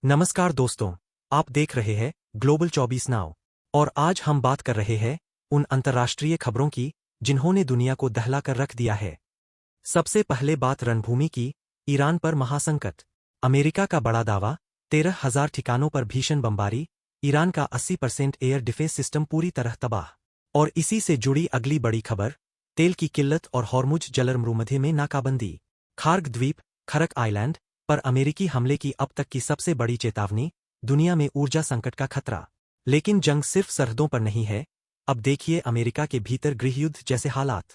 नमस्कार दोस्तों, आप देख रहे हैं ग्लोबल 24 नाउ और आज हम बात कर रहे हैं उन अंतर्राष्ट्रीय खबरों की जिन्होंने दुनिया को दहला कर रख दिया है। सबसे पहले बात रणभूमि की, ईरान पर महासंकट। अमेरिका का बड़ा दावा, 13,000 ठिकानों पर भीषण बमबारी, ईरान का 80% एयर डिफेंस सिस्टम पूरी तरह तबाह। और इसी से जुड़ी अगली बड़ी खबर, तेल की किल्लत और हॉर्मुज जलमरूमध्य में नाकाबंदी। खार्ग द्वीप, खरक आइलैंड पर अमेरिकी हमले की अब तक की सबसे बड़ी चेतावनी, दुनिया में ऊर्जा संकट का खतरा। लेकिन जंग सिर्फ सरहदों पर नहीं है, अब देखिए अमेरिका के भीतर गृहयुद्ध जैसे हालात।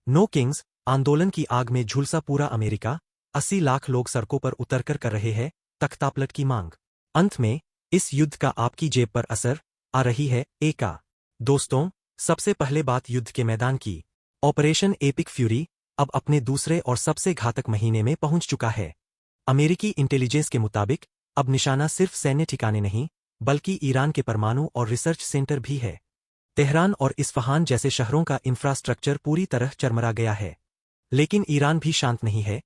नो किंग्स आंदोलन की आग में झुलसा पूरा अमेरिका, 80 लाख लोग सड़कों पर उतरकर कर रहे हैं तख्तापलट की मांग। अंत में, इस युद्ध का आपकी जेब पर असर आ रही है एका। दोस्तों, सबसे पहले बात युद्ध के मैदान की। ऑपरेशन एपिक फ्यूरी अब अपने दूसरे और सबसे घातक महीने में पहुंच चुका है। अमेरिकी इंटेलिजेंस के मुताबिक अब निशाना सिर्फ सैन्य ठिकाने नहीं, बल्कि ईरान के परमाणु और रिसर्च सेंटर भी है। तेहरान और इस्फहान जैसे शहरों का इंफ्रास्ट्रक्चर पूरी तरह चरमरा गया है। लेकिन ईरान भी शांत नहीं है।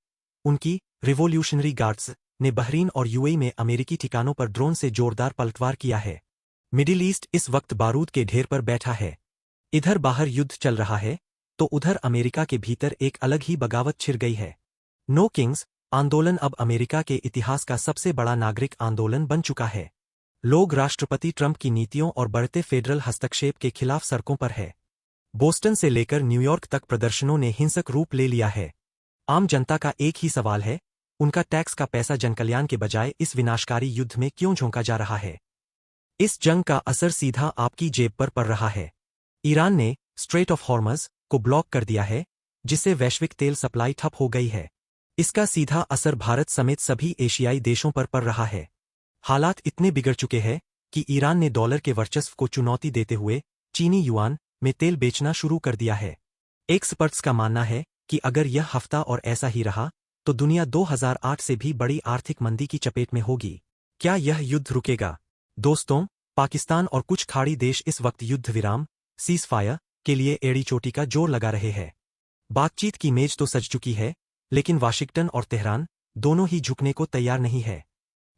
उनकी रिवॉल्यूशनरी गार्ड्स ने बहरीन और यूएई में अमेरिकी ठिकानों पर ड्रोन से जोरदार पलटवार किया है। मिडिल ईस्ट इस वक्त बारूद के ढेर पर बैठा है। इधर बाहर युद्ध चल रहा है, तो उधर अमेरिका के भीतर एक अलग ही बगावत छिड़ गई है। नो किंग्स आंदोलन अब अमेरिका के इतिहास का सबसे बड़ा नागरिक आंदोलन बन चुका है। लोग राष्ट्रपति ट्रंप की नीतियों और बढ़ते फेडरल हस्तक्षेप के खिलाफ सड़कों पर है। बोस्टन से लेकर न्यूयॉर्क तक प्रदर्शनों ने हिंसक रूप ले लिया है। आम जनता का एक ही सवाल है, उनका टैक्स का पैसा जनकल्याण के बजाय इस विनाशकारी युद्ध में क्यों झोंका जा रहा है। इस जंग का असर सीधा आपकी जेब पर पड़ रहा है। ईरान ने स्ट्रेट ऑफ हॉर्मज को ब्लॉक कर दिया है, जिससे वैश्विक तेल सप्लाई ठप हो गई है। इसका सीधा असर भारत समेत सभी एशियाई देशों पर पड़ रहा है। हालात इतने बिगड़ चुके हैं कि ईरान ने डॉलर के वर्चस्व को चुनौती देते हुए चीनी युआन में तेल बेचना शुरू कर दिया है। एक्सपर्ट्स का मानना है कि अगर यह हफ्ता और ऐसा ही रहा, तो दुनिया 2008 से भी बड़ी आर्थिक मंदी की चपेट में होगी। क्या यह युद्ध रुकेगा? दोस्तों, पाकिस्तान और कुछ खाड़ी देश इस वक्त युद्ध विराम सीज़फायर के लिए एड़ी चोटी का जोर लगा रहे हैं। बातचीत की मेज तो सज चुकी है, लेकिन वाशिंगटन और तेहरान दोनों ही झुकने को तैयार नहीं है।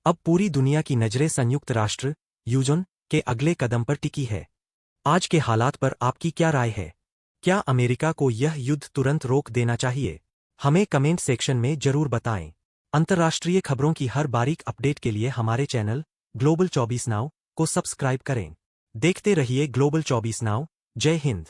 अब पूरी दुनिया की नजरें संयुक्त राष्ट्र यूएन के अगले कदम पर टिकी है। आज के हालात पर आपकी क्या राय है? क्या अमेरिका को यह युद्ध तुरंत रोक देना चाहिए? हमें कमेंट सेक्शन में जरूर बताएं। अंतर्राष्ट्रीय खबरों की हर बारीक अपडेट के लिए हमारे चैनल ग्लोबल 24 नाउ को सब्सक्राइब करें। देखते रहिए ग्लोबल 24 नाउ। जय हिंद।